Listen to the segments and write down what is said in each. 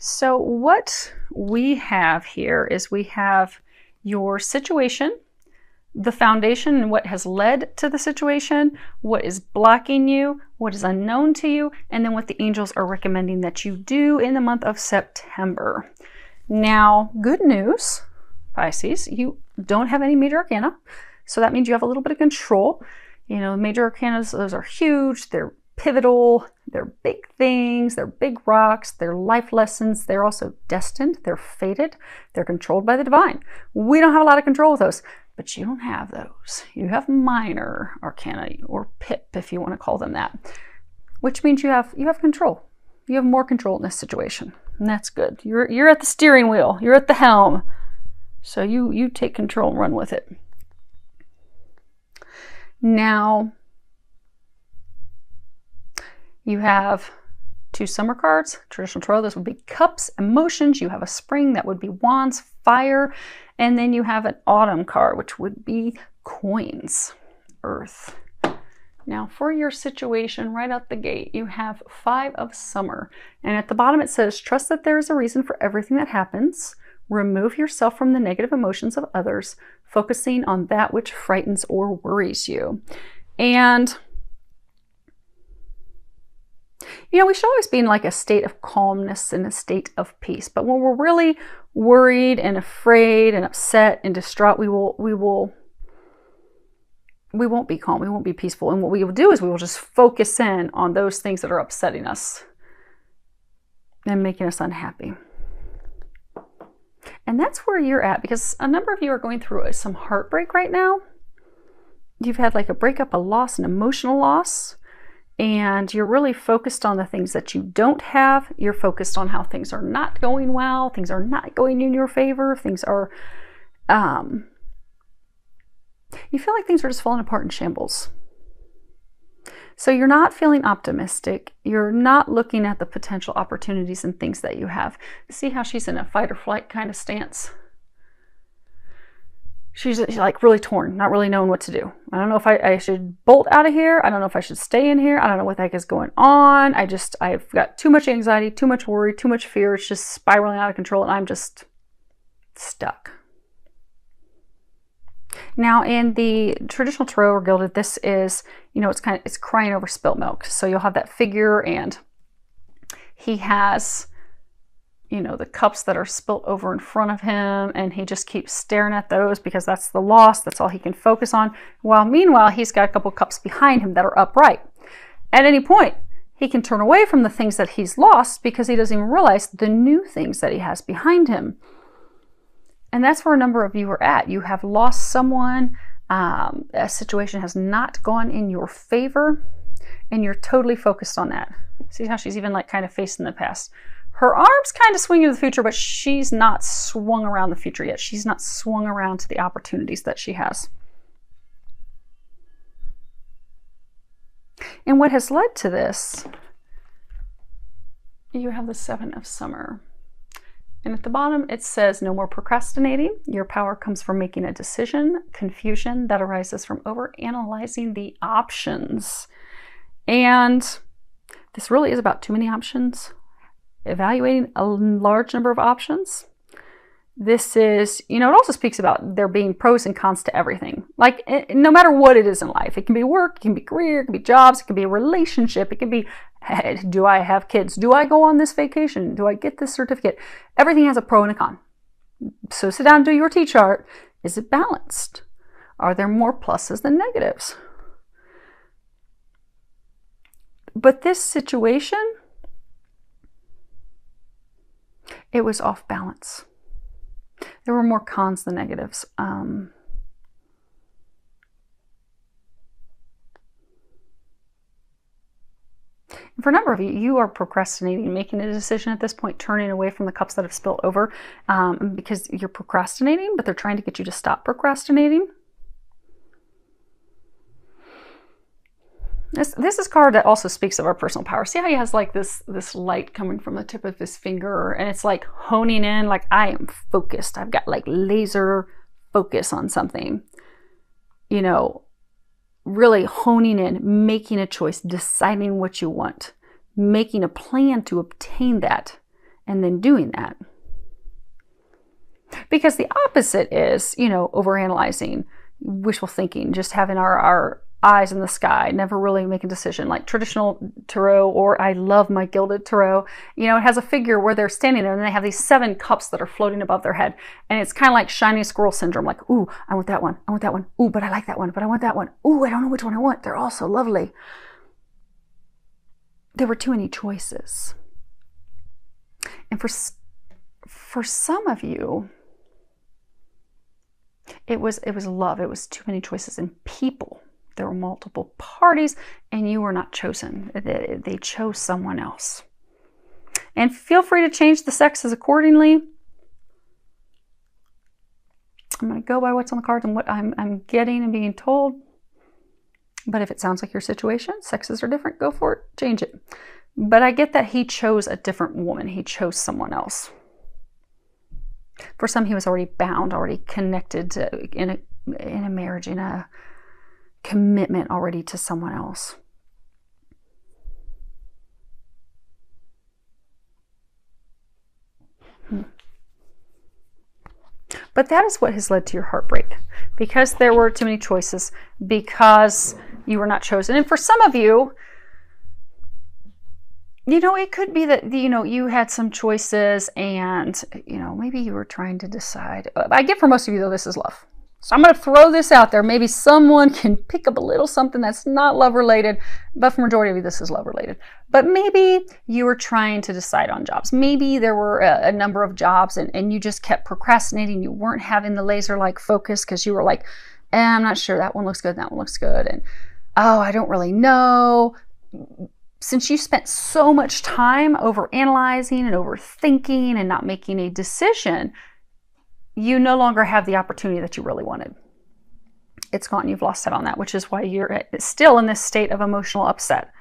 So what we have here is we have your situation, the foundation and what has led to the situation, what is blocking you, what is unknown to you, and then what the angels are recommending that you do in the month of September. Now, good news, Pisces, you don't have any major arcana, so that means you have a little bit of control. You know, major arcana, those are huge, they're pivotal, they're big things, they're big rocks, they're life lessons, they're also destined, they're fated, they're controlled by the divine. We don't have a lot of control with those, but you don't have those. You have minor arcana, or pip if you want to call them that, which means you have control. You have more control in this situation, and that's good. You're at the steering wheel, you're at the helm, so you take control and run with it. Now, you have two summer cards, traditional tarot. Those would be cups, emotions. You have a spring, that would be wands, fire. And then you have an autumn card, which would be coins, earth. Now for your situation right out the gate, you have 5 of summer. And at the bottom it says, trust that there is a reason for everything that happens. Remove yourself from the negative emotions of others, focusing on that which frightens or worries you. And you know, we should always be in like a state of calmness and a state of peace. But when we're really worried and afraid and upset and distraught, we won't be calm. We won't be peaceful. And what we will do is we will just focus in on those things that are upsetting us and making us unhappy. And that's where you're at, because a number of you are going through some heartbreak right now. You've had like a breakup, a loss, an emotional loss. And you're really focused on the things that you don't have. You're focused on how things are not going well. Things are not going in your favor. Things are, you feel like things are just falling apart in shambles. So you're not feeling optimistic. You're not looking at the potential opportunities and things that you have. See how she's in a fight or flight kind of stance? She's like really torn, not really knowing what to do. I don't know if I should bolt out of here. I don't know if I should stay in here. I don't know what the heck is going on. I've got too much anxiety, too much worry, too much fear. It's just spiraling out of control and I'm just stuck. Now in the traditional tarot or gilded, this is, you know, it's crying over spilt milk. So you'll have that figure and he has, you know, the cups that are spilt over in front of him, and he just keeps staring at those because that's the loss. That's all he can focus on. While meanwhile, he's got a couple cups behind him that are upright. At any point, he can turn away from the things that he's lost because he doesn't even realize the new things that he has behind him. And that's where a number of you are at. You have lost someone. A situation has not gone in your favor, and you're totally focused on that. See how she's even like kind of facing the past. Her arm's kind of swinging to the future, but she's not swung around the future yet. She's not swung around to the opportunities that she has. And what has led to this, you have the 7 of summer. And at the bottom, it says, no more procrastinating. Your power comes from making a decision. Confusion that arises from overanalyzing the options. And this really is about too many options. Evaluating a large number of options. This is, you know, it also speaks about there being pros and cons to everything. Like, no matter what it is in life, it can be work, it can be career, it can be jobs, it can be a relationship, it can be, hey, do I have kids? Do I go on this vacation? Do I get this certificate? Everything has a pro and a con. So sit down and do your T-chart. Is it balanced? Are there more pluses than negatives? But this situation, it was off balance. There were more cons than negatives. And for a number of you, you are procrastinating, making a decision at this point, turning away from the cups that have spilled over because you're procrastinating, but they're trying to get you to stop procrastinating. This is a card that also speaks of our personal power. See how he has like this light coming from the tip of his finger, and it's like honing in, like I am focused. I've got like laser focus on something. You know, really honing in, making a choice, deciding what you want, making a plan to obtain that, and then doing that. Because the opposite is, overanalyzing, wishful thinking, just having our eyes in the sky, never really making a decision. Like traditional tarot, or I love my gilded tarot, it has a figure where they're standing there and they have these 7 cups that are floating above their head. And it's kind of like shiny squirrel syndrome. Like, ooh, I want that one. I want that one. Ooh, but I like that one. But I want that one. Ooh, I don't know which one I want. They're all so lovely. There were too many choices. And for some of you, it was love. It was too many choices in people. There were multiple parties and you were not chosen. They chose someone else. And feel free to change the sexes accordingly. I'm going to go by what's on the cards and what I'm getting and being told. But if it sounds like your situation, sexes are different, go for it, change it. But I get that he chose a different woman. He chose someone else. For some, he was already bound, already connected to, in a marriage, in a commitment already to someone else. But that is what has led to your heartbreak, because there were too many choices, because you were not chosen. And for some of you, it could be that, you had some choices and, maybe you were trying to decide. I get for most of you, though, this is love. So I'm going to throw this out there. Maybe someone can pick up a little something that's not love related, but for majority of you, this is love related. But maybe you were trying to decide on jobs. Maybe there were a number of jobs and you just kept procrastinating. You weren't having the laser-like focus because you were like, I'm not sure, that one looks good, that one looks good. And, I don't really know. Since you spent so much time over analyzing and overthinking and not making a decision, you no longer have the opportunity that you really wanted. It's gone. You've lost out on that, which is why you're still in this state of emotional upset.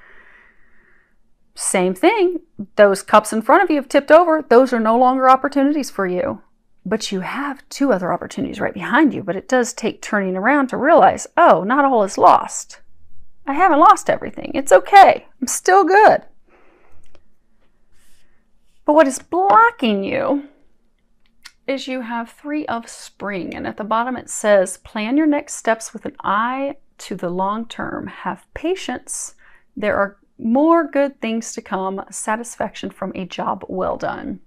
Same thing. Those cups in front of you have tipped over. Those are no longer opportunities for you. But you have 2 other opportunities right behind you. But it does take turning around to realize, oh, not all is lost. I haven't lost everything. It's okay. I'm still good. But what is blocking you is you have 3 of spring, and at the bottom it says, plan your next steps with an eye to the long term. Have patience. There are more good things to come. Satisfaction from a job well done.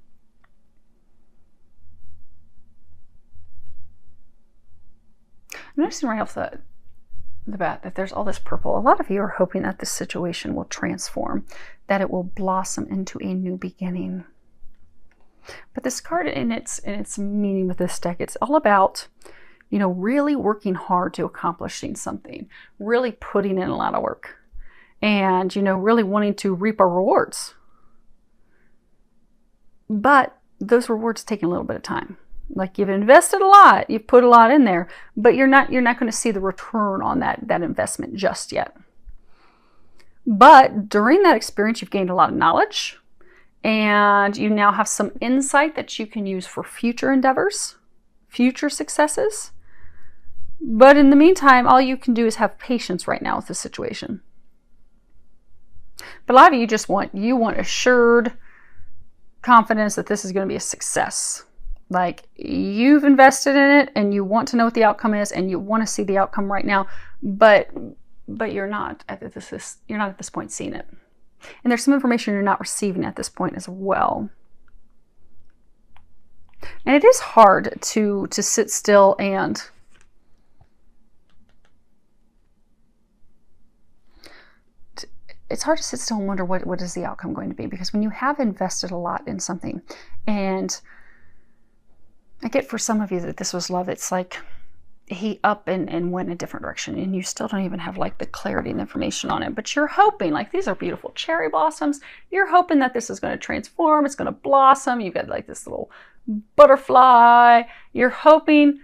I'm noticing right off the bat that there's all this purple. A lot of you are hoping that this situation will transform, that it will blossom into a new beginning. But this card in its meaning with this deck, it's all about, really working hard to accomplishing something, really putting in a lot of work, and, really wanting to reap our rewards. But those rewards take a little bit of time. Like, you've invested a lot, you've put a lot in there, but you're not going to see the return on that investment just yet. But during that experience, you've gained a lot of knowledge. And you now have some insight that you can use for future endeavors, future successes. But in the meantime, all you can do is have patience right now with the situation. But a lot of you just want assured confidence that this is going to be a success. Like, you've invested in it and you want to know what the outcome is and you want to see the outcome right now, but you're not at this point seeing it. And there's some information you're not receiving at this point as well. And it is hard to sit still and it's hard to sit still and wonder what is the outcome going to be, because when you have invested a lot in something, and I get for some of you that this was love, it's like he up and went in a different direction and you still don't even have like the clarity and information on it, but you're hoping, like, these are beautiful cherry blossoms, you're hoping that this is going to transform, it's going to blossom, you've got like this little butterfly, you're hoping,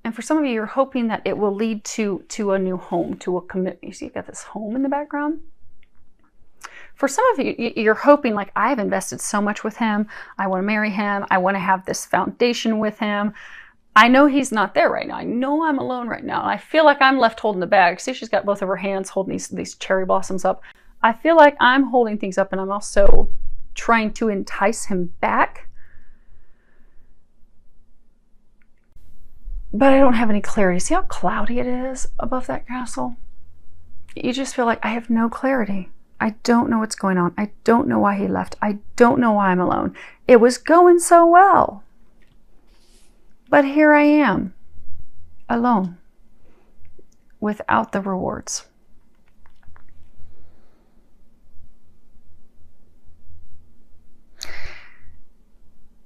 and for some of you, you're hoping that it will lead to a new home, to a commitment. You see, you've got this home in the background. For some of you, you're hoping, like, I've invested so much with him, I want to marry him, I want to have this foundation with him. I know he's not there right now. I know I'm alone right now. And I feel like I'm left holding the bag. See, she's got both of her hands holding these cherry blossoms up. I feel like I'm holding things up, and I'm also trying to entice him back. But I don't have any clarity. See how cloudy it is above that castle? You just feel like I have no clarity. I don't know what's going on. I don't know why he left. I don't know why I'm alone. It was going so well. But here I am, alone, without the rewards.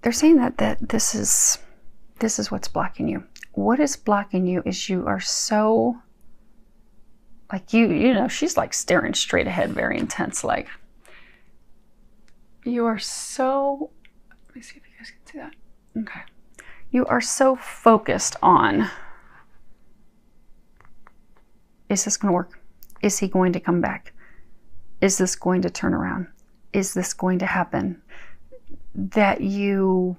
They're saying that this is what's blocking you. What is blocking you is you are so, like you know, she's like staring straight ahead, very intense. Like you are so, let me see if you guys can see that. Okay. You are so focused on, is this going to work? Is he going to come back? Is this going to turn around? Is this going to happen? That you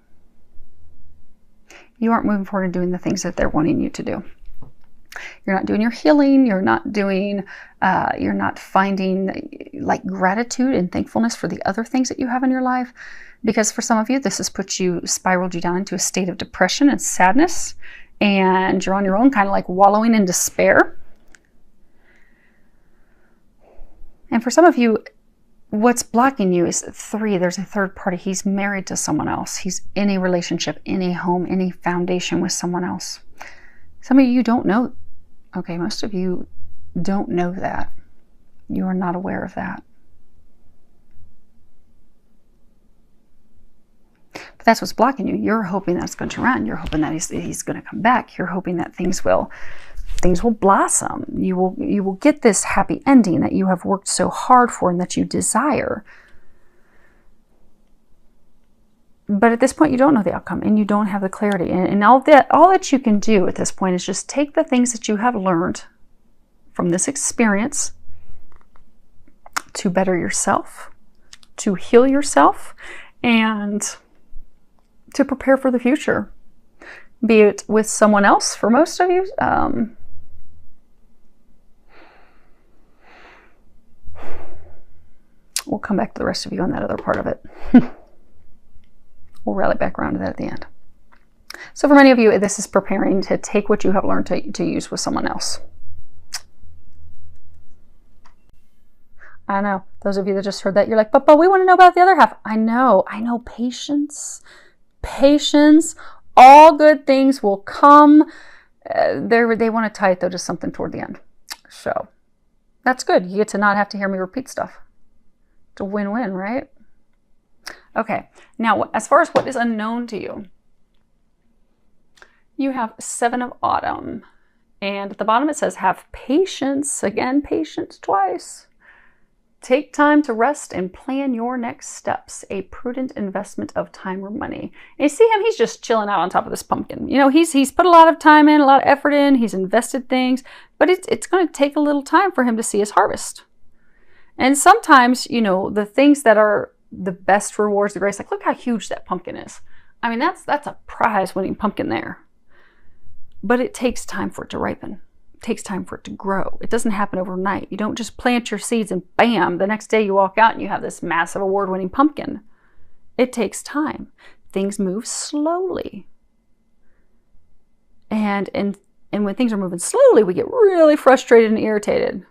aren't moving forward and doing the things that they're wanting you to do. You're not doing your healing. You're not doing, you're not finding like gratitude and thankfulness for the other things that you have in your life. Because for some of you, this has spiraled you down into a state of depression and sadness. And you're on your own, kind of like wallowing in despair. And for some of you, what's blocking you is 3. There's a third party. He's married to someone else. He's in a relationship, in a home, in a foundation with someone else. Some of you don't know. Okay, most of you don't know that. You are not aware of that. But that's what's blocking you. You're hoping that it's going to turn around. You're hoping that he's going to come back. You're hoping that things will blossom. You will get this happy ending that you have worked so hard for and that you desire. But at this point, you don't know the outcome and you don't have the clarity. And all that you can do at this point is just take the things that you have learned from this experience to better yourself, to heal yourself, and to prepare for the future. Be it with someone else for most of you. We'll come back to the rest of you on that other part of it. We'll rally back around to that at the end. So for many of you, this is preparing to take what you have learned to use with someone else. I know. Those of you that just heard that, you're like, but we want to know about the other half. I know. Patience. Patience. All good things will come. They want to tie it, though, to something toward the end. So that's good. You get to not have to hear me repeat stuff. It's a win-win, right? Okay. Now, as far as what is unknown to you, you have 7 of Autumn. And at the bottom it says, have patience. Again, patience twice. Take time to rest and plan your next steps. A prudent investment of time or money. And you see him, he's just chilling out on top of this pumpkin. You know, he's put a lot of time in, a lot of effort in, he's invested things, but it's going to take a little time for him to see his harvest. And sometimes, you know, the things that are the best rewards, the grace, like look how huge that pumpkin is. I mean, that's a prize winning pumpkin there. But it takes time for it to ripen. Takes time for it to grow. It doesn't happen overnight. You don't just plant your seeds and bam, the next day you walk out and you have this massive award-winning pumpkin. It takes time. Things move slowly. And when things are moving slowly, we get really frustrated and irritated.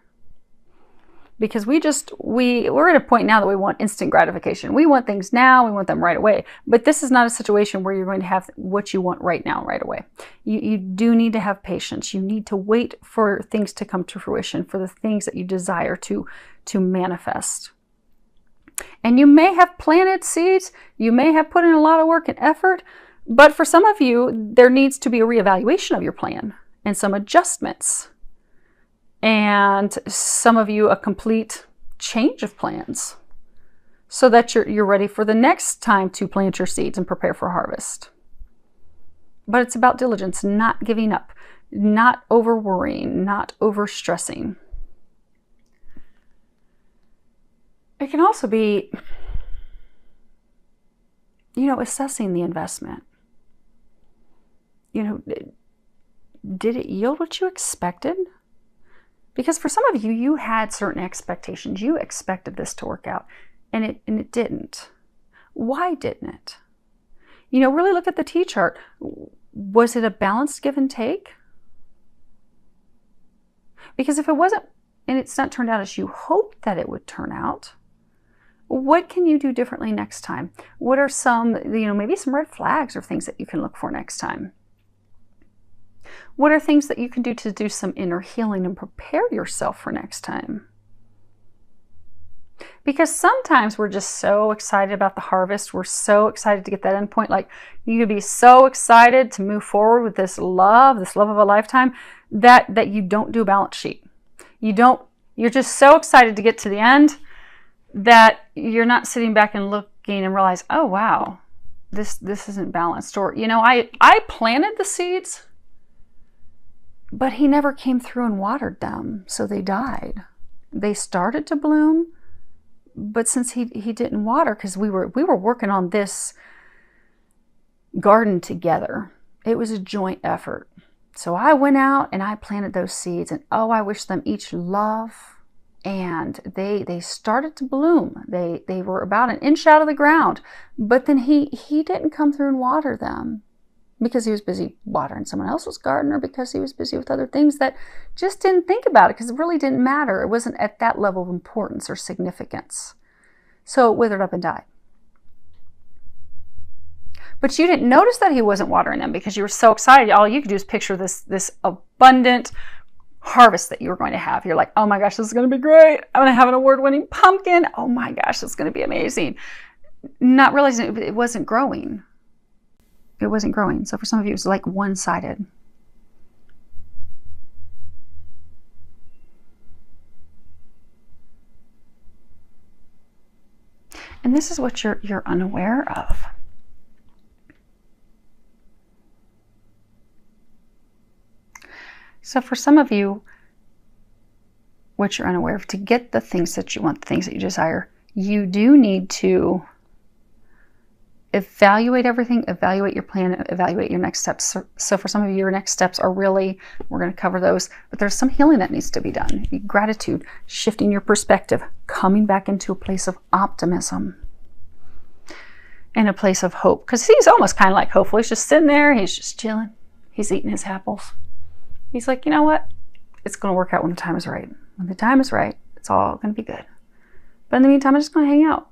Because we're at a point now that we want instant gratification. We want things now, we want them right away. But this is not a situation where you're going to have what you want right now, right away. You do need to have patience. You need to wait for things to come to fruition, for the things that you desire to manifest. And you may have planted seeds, you may have put in a lot of work and effort, but for some of you, there needs to be a reevaluation of your plan and some adjustments. And some of you, a complete change of plans so that you're ready for the next time to plant your seeds and prepare for harvest. But it's about diligence, not giving up, not over worrying, not over stressing. It can also be, you know, assessing the investment. You know, did it yield what you expected? Because for some of you, you had certain expectations. You expected this to work out, and it didn't. Why didn't it? Really look at the T chart. Was it a balanced give and take? Because if it wasn't, and it's not turned out as you hoped that it would turn out, what can you do differently next time? What are some, maybe some red flags or things that you can look for next time? What are things that you can do to do some inner healing and prepare yourself for next time? Because sometimes we're just so excited about the harvest. We're so excited to get that end point. Like, you could be so excited to move forward with this love of a lifetime, that you don't do a balance sheet. You're just so excited to get to the end that you're not sitting back and looking and realize, oh wow, this isn't balanced. Or, I planted the seeds, but he never came through and watered them, so they died. They started to bloom, but since he didn't water, because we were working on this garden together, it was a joint effort. So I went out and I planted those seeds, and I wish them each love, and they started to bloom. They were about an inch out of the ground, but then he didn't come through and water them because he was busy watering someone else's garden, or because he was busy with other things that just didn't think about it, because it really didn't matter. It wasn't at that level of importance or significance. So it withered up and died. But you didn't notice that he wasn't watering them because you were so excited. All you could do is picture this abundant harvest that you were going to have. You're like, oh my gosh, this is going to be great. I'm going to have an award-winning pumpkin. Oh my gosh, it's going to be amazing. Not realizing it wasn't growing. It wasn't growing. So for some of you, it was like one-sided. And this is what you're unaware of. So for some of you, what you're unaware of, to get the things that you want, the things that you desire, you do need to evaluate everything, evaluate your plan, evaluate your next steps. So for some of you, your next steps are really, we're going to cover those, but there's some healing that needs to be done. Gratitude, shifting your perspective, coming back into a place of optimism and a place of hope. Because he's almost kind of like hopeful. He's just sitting there, he's just chilling, he's eating his apples. He's like, you know what? It's going to work out when the time is right. When the time is right, it's all going to be good. But in the meantime, I'm just going to hang out.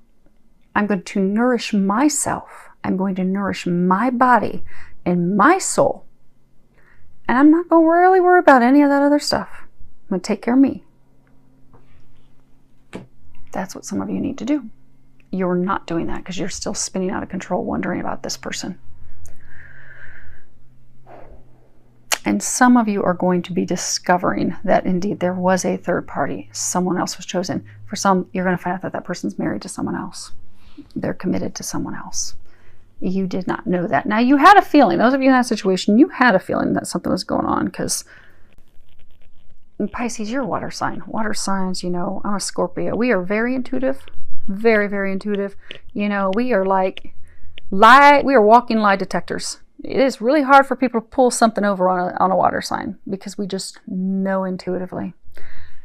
I'm going to nourish myself. I'm going to nourish my body and my soul. And I'm not going to really worry about any of that other stuff. I'm going to take care of me. That's what some of you need to do. You're not doing that because you're still spinning out of control, wondering about this person. And some of you are going to be discovering that indeed there was a third party. Someone else was chosen. For some, you're going to find out that that person's married to someone else. They're committed to someone else. You did not know that. Now, you had a feeling. Those of you in that situation, you had a feeling that something was going on, because in Pisces, you're a water sign. Water signs, I'm a Scorpio. We are very intuitive. Very, very intuitive. We are like we are walking lie detectors. It is really hard for people to pull something over on a water sign because we just know intuitively.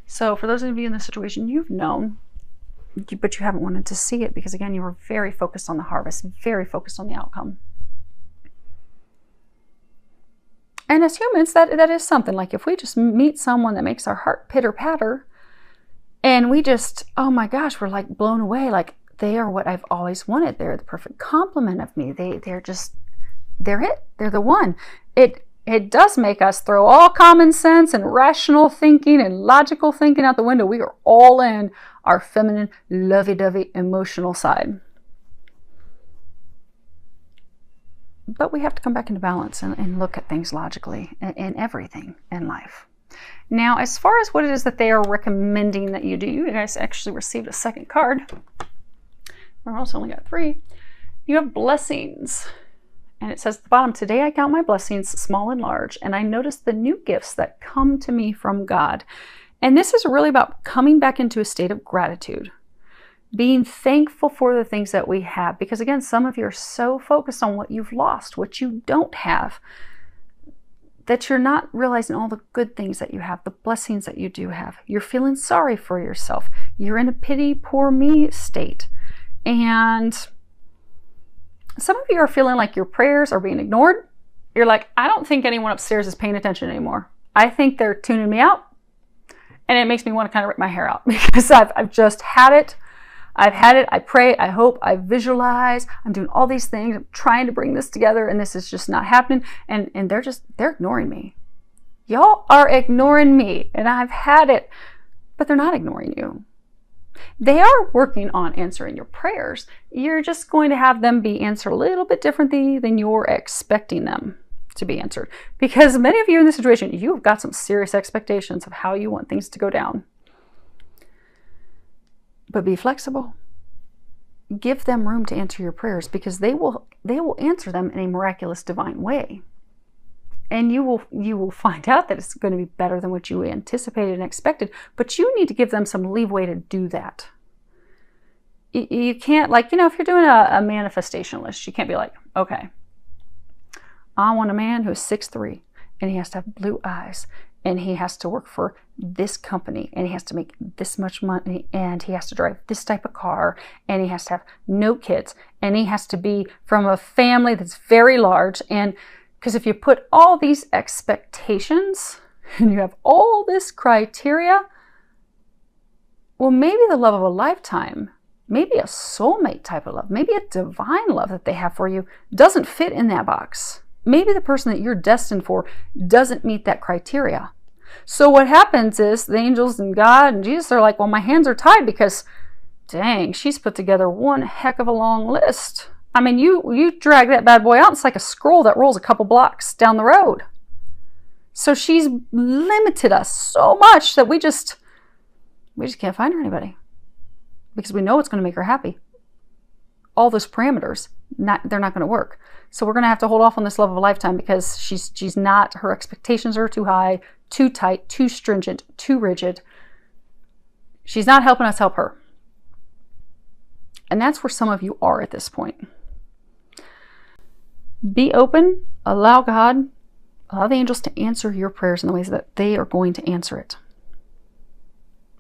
So for those of you in this situation, you've known, but you haven't wanted to see it because, again, you were very focused on the harvest, very focused on the outcome. And as humans, that is something. Like, if we just meet someone that makes our heart pitter-patter, and we just, oh my gosh, we're like blown away. Like, they are what I've always wanted. They're the perfect complement of me. They're it. They're the one. It does make us throw all common sense and rational thinking and logical thinking out the window. We are all in our feminine, lovey-dovey, emotional side. But we have to come back into balance and look at things logically in everything in life. Now, as far as what it is that they are recommending that you do, you guys actually received a second card. We've also only got 3. You have blessings. And it says at the bottom, today I count my blessings, small and large, and I notice the new gifts that come to me from God. And this is really about coming back into a state of gratitude, being thankful for the things that we have. Because again, some of you are so focused on what you've lost, what you don't have, that you're not realizing all the good things that you have, the blessings that you do have. You're feeling sorry for yourself. You're in a pity, poor me state. And Some of you are feeling like your prayers are being ignored. You're like, I don't think anyone upstairs is paying attention anymore. I think they're tuning me out. And it makes me want to kind of rip my hair out because I've just had it. I've had it. I pray, I hope, I visualize. I'm doing all these things. I'm trying to bring this together and this is just not happening. And they're ignoring me. Y'all are ignoring me and I've had it, but they're not ignoring you. They are working on answering your prayers. You're just going to have them be answered a little bit differently than you're expecting them to be answered. Because many of you in this situation, you've got some serious expectations of how you want things to go down. But be flexible. Give them room to answer your prayers because they will answer them in a miraculous divine way. And you will find out that it's going to be better than what you anticipated and expected. But you need to give them some leeway to do that. You can't, like, you know, if you're doing a manifestation list, you can't be like, okay, I want a man who's 6'3", and he has to have blue eyes, and he has to work for this company, and he has to make this much money, and he has to drive this type of car, and he has to have no kids, and he has to be from a family that's very large. And because if you put all these expectations and you have all this criteria, well, maybe the love of a lifetime, maybe a soulmate type of love, maybe a divine love that they have for you doesn't fit in that box. Maybe the person that you're destined for doesn't meet that criteria. So what happens is the angels and God and Jesus are like, well, my hands are tied because, dang, she's put together one heck of a long list. I mean, you drag that bad boy out, it's like a scroll that rolls a couple blocks down the road. So she's limited us so much that we just can't find her anybody because we know it's going to make her happy. All those parameters, they're not going to work. So we're going to have to hold off on this love of a lifetime because she's not, her expectations are too high, too tight, too stringent, too rigid. She's not helping us help her. And that's where some of you are at this point. Be open, allow God, allow the angels to answer your prayers in the ways that they are going to answer it.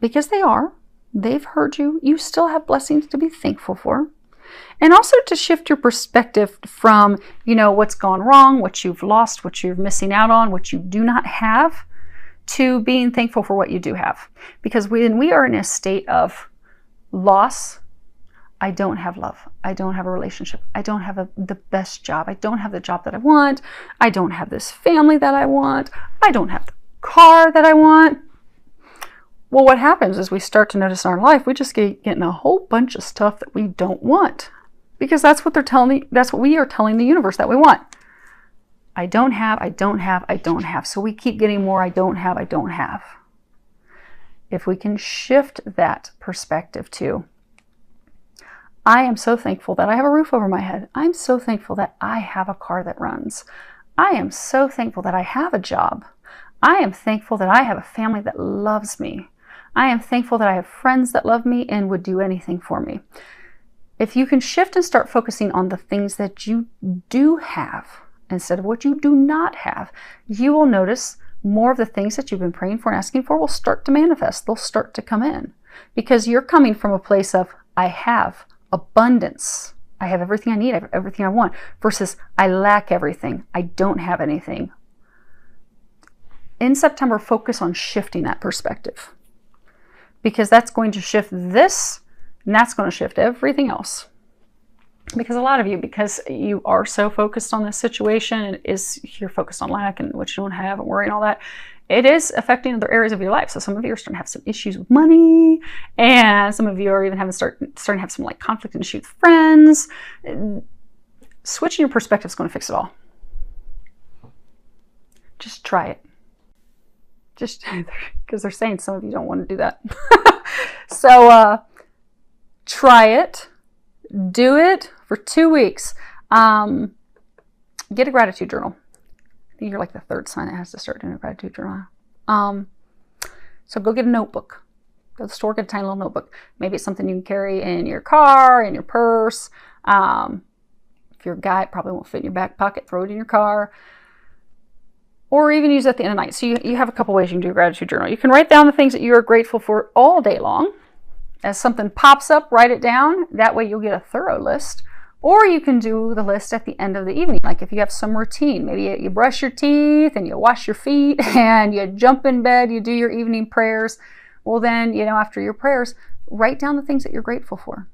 Because they are. They've heard you. You still have blessings to be thankful for. And also to shift your perspective from, you know, what's gone wrong, what you've lost, what you're missing out on, what you do not have, to being thankful for what you do have. Because when we are in a state of loss, I don't have love. I don't have a relationship. I don't have the best job. I don't have the job that I want. I don't have this family that I want. I don't have the car that I want. Well, what happens is we start to notice in our life, we just getting a whole bunch of stuff that we don't want. Because that's what they're telling me. That's what we are telling the universe that we want. I don't have, I don't have, I don't have. So we keep getting more I don't have, I don't have. If we can shift that perspective to, I am so thankful that I have a roof over my head. I'm so thankful that I have a car that runs. I am so thankful that I have a job. I am thankful that I have a family that loves me. I am thankful that I have friends that love me and would do anything for me. If you can shift and start focusing on the things that you do have instead of what you do not have, you will notice more of the things that you've been praying for and asking for will start to manifest. They'll start to come in because you're coming from a place of, I have abundance. I have everything I need. I have everything I want versus I lack everything. I don't have anything. In September, focus on shifting that perspective because that's going to shift this and that's going to shift everything else. Because a lot of you, because you are so focused on this situation and you're focused on lack and what you don't have and worry and all that, it is affecting other areas of your life. So some of you are starting to have some issues with money, and some of you are even starting to have some like conflict and issues with friends. Switching your perspective is going to fix it all. Just try it. Just because they're saying some of you don't want to do that. So try it. Do it for 2 weeks. Get a gratitude journal. I think you're like the third sign that has to start doing a gratitude journal. So go get a notebook. Go to the store, get a tiny little notebook. Maybe it's something you can carry in your car, in your purse. If you're a guy, it probably won't fit in your back pocket. Throw it in your car. Or even use it at the end of the night. So you have a couple ways you can do a gratitude journal. You can write down the things that you are grateful for all day long. As something pops up, write it down. That way you'll get a thorough list. Or you can do the list at the end of the evening. Like if you have some routine, maybe you brush your teeth and you wash your feet and you jump in bed, you do your evening prayers. Well then, after your prayers, write down the things that you're grateful for.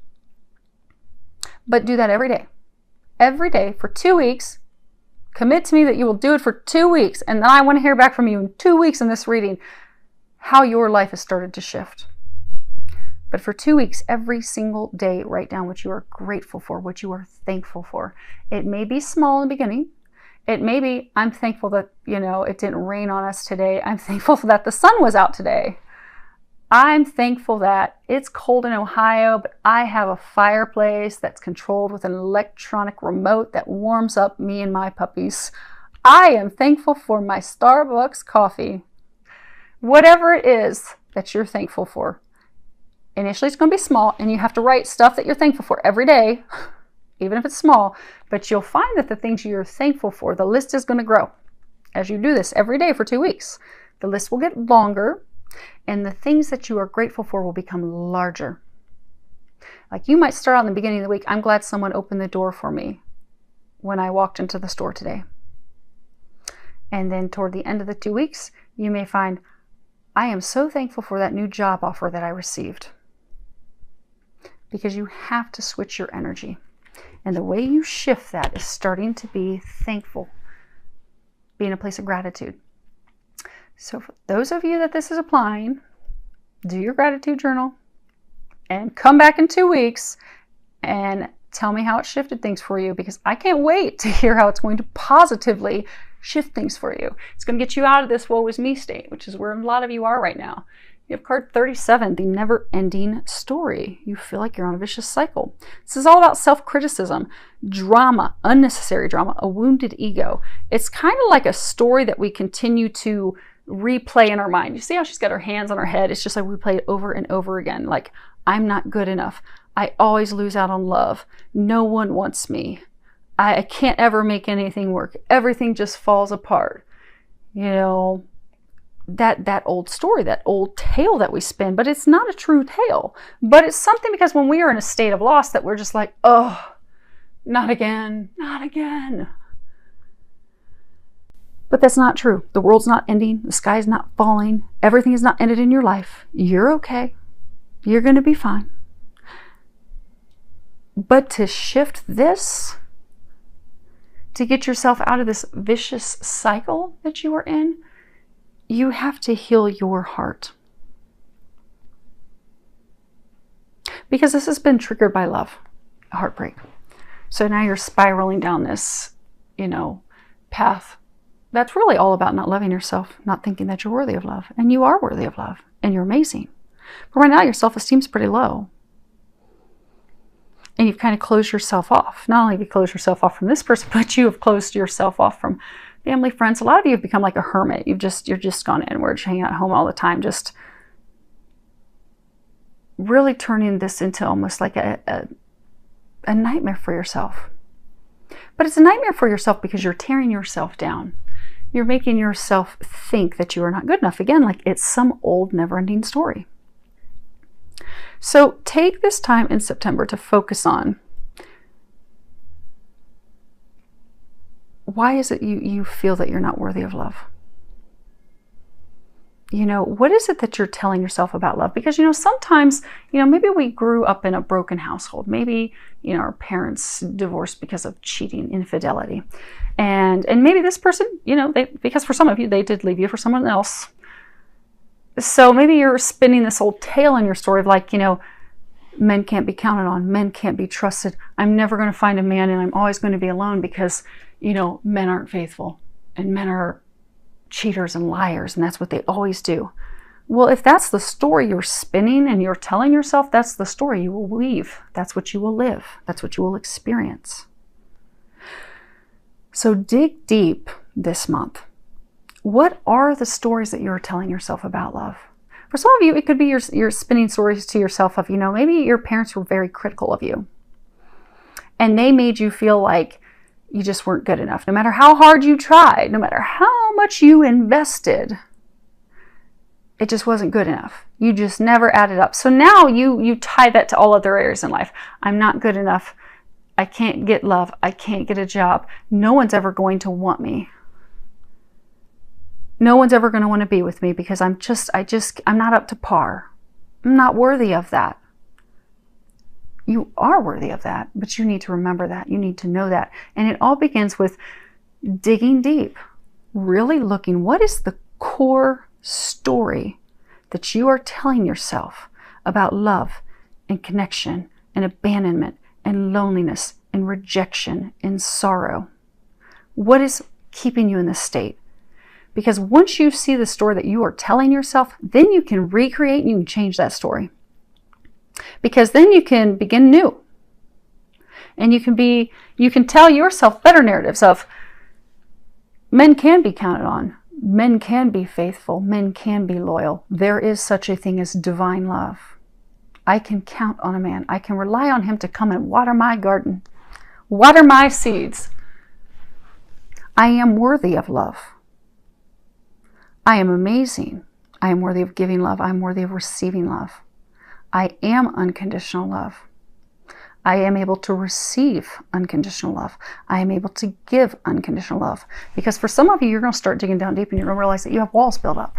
But do that every day. Every day for 2 weeks. Commit to me that you will do it for 2 weeks. And then I want to hear back from you in 2 weeks in this reading how your life has started to shift. But for 2 weeks, every single day, write down what you are grateful for, what you are thankful for. It may be small in the beginning. It may be, I'm thankful that, it didn't rain on us today. I'm thankful that the sun was out today. I'm thankful that it's cold in Ohio, but I have a fireplace that's controlled with an electronic remote that warms up me and my puppies. I am thankful for my Starbucks coffee. Whatever it is that you're thankful for. Initially, it's going to be small, and you have to write stuff that you're thankful for every day, even if it's small. But you'll find that the things you're thankful for, the list is going to grow. As you do this every day for 2 weeks, the list will get longer, and the things that you are grateful for will become larger. Like you might start out in the beginning of the week, I'm glad someone opened the door for me when I walked into the store today. And then toward the end of the 2 weeks, you may find, I am so thankful for that new job offer that I received. Because you have to switch your energy. And the way you shift that is starting to be thankful. Be in a place of gratitude. So for those of you that this is applying, do your gratitude journal and come back in 2 weeks and tell me how it shifted things for you, because I can't wait to hear how it's going to positively shift things for you. It's going to get you out of this woe is me state, which is where a lot of you are right now. You have card 37, the never-ending story. You feel like you're on a vicious cycle. This is all about self-criticism, drama, unnecessary drama, a wounded ego. It's kind of like a story that we continue to replay in our mind. You see how she's got her hands on her head? It's just like we play it over and over again. Like, I'm not good enough. I always lose out on love. No one wants me. I can't ever make anything work. Everything just falls apart. That old story, that old tale that we spin, but it's not a true tale. But it's something, because when we are in a state of loss that we're just like, oh, not again, not again. But that's not true. The world's not ending. The sky's not falling. Everything is not ended in your life. You're okay. You're going to be fine. But to shift this, to get yourself out of this vicious cycle that you are in, you have to heal your heart. Because this has been triggered by love, heartbreak. So now you're spiraling down this, path. That's really all about not loving yourself, not thinking that you're worthy of love. And you are worthy of love, and you're amazing. But right now, your self-esteem's pretty low. And you've kind of closed yourself off. Not only have you closed yourself off from this person, but you have closed yourself off from family, friends. A lot of you have become like a hermit. You're just gone inward, hanging out at home all the time, just really turning this into almost like a nightmare for yourself. But it's a nightmare for yourself because you're tearing yourself down. You're making yourself think that you are not good enough. Again, like it's some old never-ending story. So take this time in September to focus on, why is it you feel that you're not worthy of love? What is it that you're telling yourself about love? Because, sometimes, maybe we grew up in a broken household. Maybe, our parents divorced because of cheating, infidelity. And maybe this person, because for some of you, they did leave you for someone else. So maybe you're spinning this old tale in your story of like, men can't be counted on. Men can't be trusted. I'm never going to find a man, and I'm always going to be alone because, men aren't faithful and men are cheaters and liars, and that's what they always do. Well, if that's the story you're spinning and you're telling yourself, that's the story you will weave. That's what you will live. That's what you will experience. So dig deep this month. What are the stories that you're telling yourself about love? For some of you, it could be you're spinning stories to yourself of, maybe your parents were very critical of you. And they made you feel like you just weren't good enough. No matter how hard you tried, no matter how much you invested, it just wasn't good enough. You just never added up. So now you tie that to all other areas in life. I'm not good enough I can't get love. I can't get a job. No one's ever going to want me. No one's ever going to want to be with me because I'm not up to par. I'm not worthy of that. You are worthy of that, but you need to remember that. You need to know that. And it all begins with digging deep, really looking, what is the core story that you are telling yourself about love and connection and abandonment and loneliness and rejection and sorrow? What is keeping you in this state? Because once you see the story that you are telling yourself, then you can recreate and you can change that story. Because then you can begin new. And you can tell yourself better narratives of men can be counted on. Men can be faithful. Men can be loyal. There is such a thing as divine love. I can count on a man. I can rely on him to come and water my garden, water my seeds. I am worthy of love. I am amazing. I am worthy of giving love. I am worthy of receiving love. I am unconditional love. I am able to receive unconditional love. I am able to give unconditional love. Because for some of you, you're going to start digging down deep and you're going to realize that you have walls built up.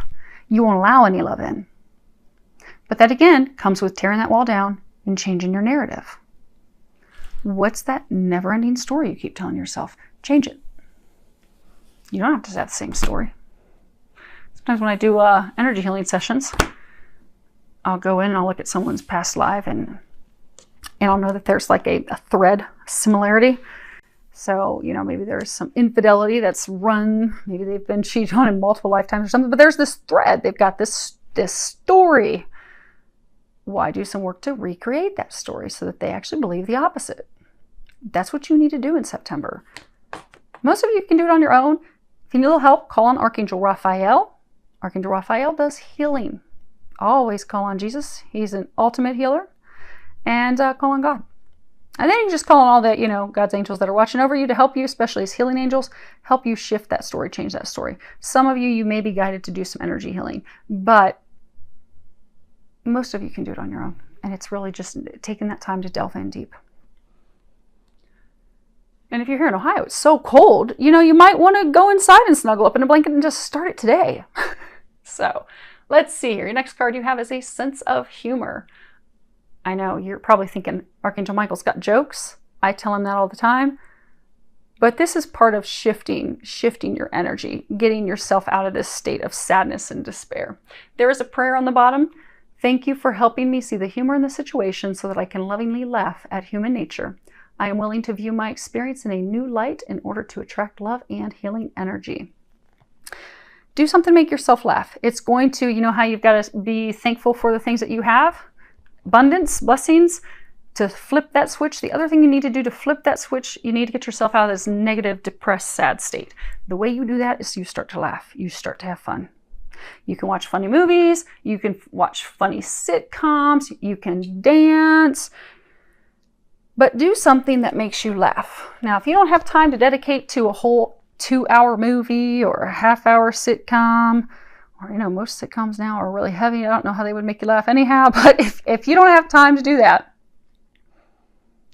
You won't allow any love in. But that again comes with tearing that wall down and changing your narrative. What's that never-ending story you keep telling yourself? Change it. You don't have to have the same story. Sometimes when I do energy healing sessions, I'll go in and I'll look at someone's past life and I'll know that there's like a thread similarity. So, you know, maybe there's some infidelity that's run, maybe they've been cheated on in multiple lifetimes or something, but there's this thread. They've got this story. Why do some work to recreate that story so that they actually believe the opposite? That's what you need to do in September. Most of you can do it on your own. If you need a little help, call on Archangel Raphael. Archangel Raphael does healing. Always call on Jesus. He's an ultimate healer. And call on God. And then you just call on all the, God's angels that are watching over you to help you, especially as healing angels, help you shift that story, change that story. Some of you may be guided to do some energy healing, but most of you can do it on your own. And it's really just taking that time to delve in deep. And if you're here in Ohio, it's so cold, you might want to go inside and snuggle up in a blanket and just start it today. So let's see here. Your next card you have is a sense of humor. I know you're probably thinking Archangel Michael's got jokes. I tell him that all the time. But this is part of shifting your energy, getting yourself out of this state of sadness and despair. There is a prayer on the bottom. Thank you for helping me see the humor in the situation so that I can lovingly laugh at human nature. I am willing to view my experience in a new light in order to attract love and healing energy. Do something to make yourself laugh. It's going to, how you've got to be thankful for the things that you have. Abundance, blessings, to flip that switch. The other thing you need to do to flip that switch, you need to get yourself out of this negative, depressed, sad state. The way you do that is you start to laugh. You start to have fun. You can watch funny movies. You can watch funny sitcoms. You can dance. But do something that makes you laugh. Now, if you don't have time to dedicate to a whole 2-hour movie or a half-hour sitcom, or, most sitcoms now are really heavy. I don't know how they would make you laugh anyhow. But if you don't have time to do that,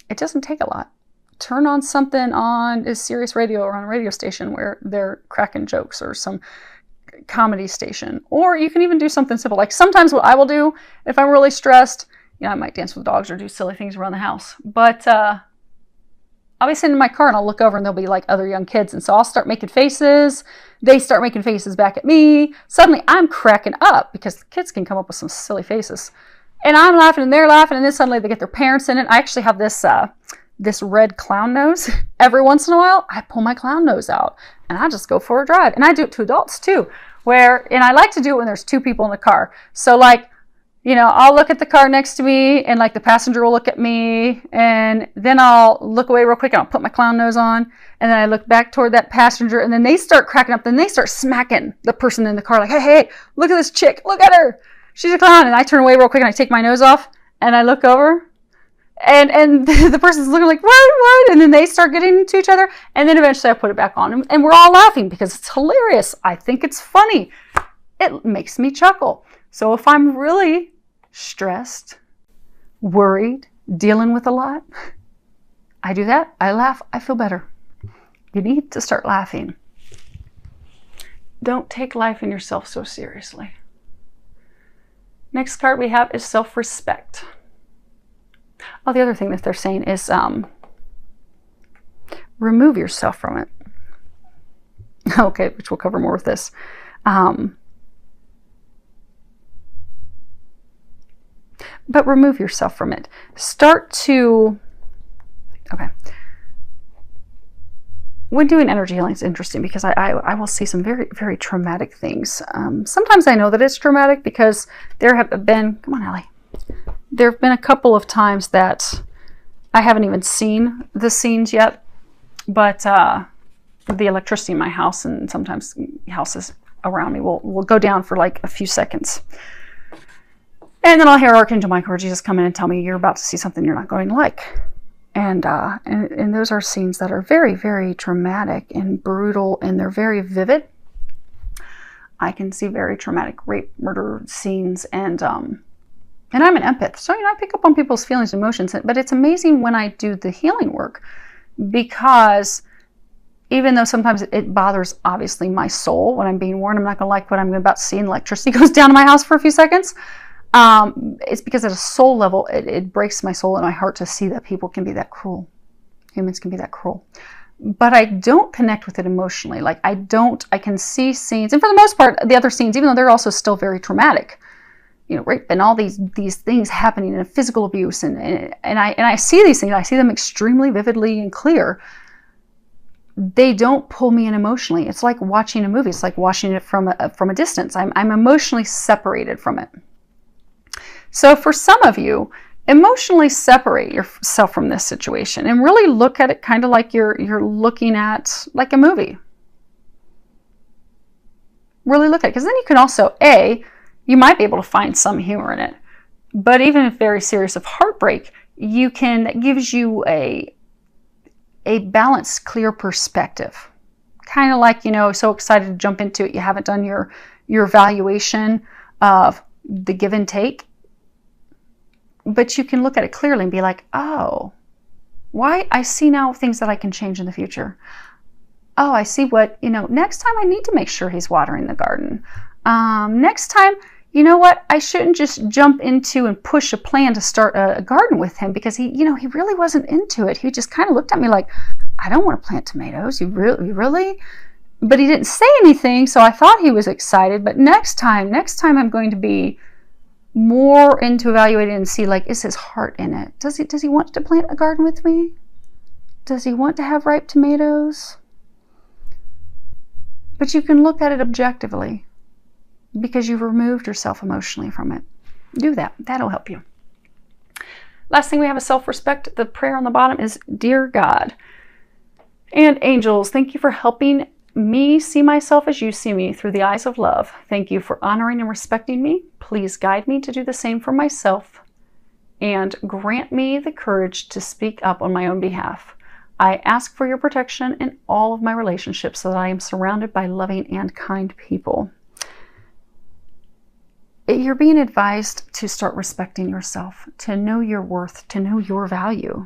it doesn't take a lot. Turn on something on a Sirius radio or on a radio station where they're cracking jokes, or some comedy station. Or you can even do something simple. Like sometimes what I will do if I'm really stressed, I might dance with dogs or do silly things around the house. But I'll be sitting in my car and I'll look over and there'll be like other young kids. And so I'll start making faces. They start making faces back at me. Suddenly I'm cracking up because the kids can come up with some silly faces. And I'm laughing and they're laughing. And then suddenly they get their parents in it. I actually have this red clown nose. Every once in a while, I pull my clown nose out and I just go for a drive. And I do it to adults too. And I like to do it when there's 2 people in the car. So I'll look at the car next to me and the passenger will look at me, and then I'll look away real quick and I'll put my clown nose on, and then I look back toward that passenger, and then they start cracking up. Then they start smacking the person in the car like, hey, look at this chick. Look at her. She's a clown. And I turn away real quick and I take my nose off and I look over and the person's looking like, what? And then they start getting into each other, and then eventually I put it back on and we're all laughing because it's hilarious. I think it's funny. It makes me chuckle. So if I'm really stressed, worried, dealing with a lot, I do that. I laugh. I feel better. You need to start laughing. Don't take life and yourself so seriously. Next card we have is self-respect. Oh, the other thing that they're saying is remove yourself from it. Okay, which we'll cover more with this. But remove yourself from it. Start to, okay. When doing energy healing, it's interesting because I will see some very, very traumatic things. Sometimes I know that it's traumatic because there have been, come on, Allie. There have been a couple of times that I haven't even seen the scenes yet, but the electricity in my house and sometimes houses around me will go down for like a few seconds. And then I'll hear Archangel Michael or Jesus come in and tell me you're about to see something you're not going to like. And those are scenes that are very, very traumatic and brutal, and they're very vivid. I can see very traumatic rape, murder scenes, and I'm an empath, so I pick up on people's feelings and emotions. But it's amazing when I do the healing work, because even though sometimes it bothers, obviously, my soul when I'm being warned I'm not going to like what I'm about to see, and electricity goes down in my house for a few seconds. It's because at a soul level, it breaks my soul and my heart to see that people can be that cruel. Humans can be that cruel. But I don't connect with it emotionally. Like I can see scenes, and for the most part, the other scenes, even though they're also still very traumatic, rape and all these things happening, and physical abuse, and I see these things, I see them extremely vividly and clear. They don't pull me in emotionally. It's like watching a movie. It's like watching it from a distance. I'm emotionally separated from it. So for some of you, emotionally separate yourself from this situation and really look at it kind of like you're looking at like a movie. Really look at it, because then you can also, you might be able to find some humor in it. But even if very serious of heartbreak, that gives you a balanced, clear perspective. Kind of like, so excited to jump into it, you haven't done your evaluation of the give and take. But you can look at it clearly and be like, oh, why? I see now things that I can change in the future. Oh, I see what, next time I need to make sure he's watering the garden. Next time, you know what? I shouldn't just jump into and push a plan to start a garden with him, because he really wasn't into it. He just kind of looked at me like, I don't want to plant tomatoes. You really? But he didn't say anything, so I thought he was excited. But next time I'm going to be more into evaluating and see, like, is his heart in it? Does he want to plant a garden with me? Does he want to have ripe tomatoes? But you can look at it objectively because you've removed yourself emotionally from it. Do that. That'll help you. Last thing we have is self-respect. The prayer on the bottom is, Dear God and angels, thank you for helping me see myself as you see me through the eyes of love. Thank you for honoring and respecting me. Please guide me to do the same for myself, and grant me the courage to speak up on my own behalf. I ask for your protection in all of my relationships so that I am surrounded by loving and kind people. You're being advised to start respecting yourself, to know your worth, to know your value.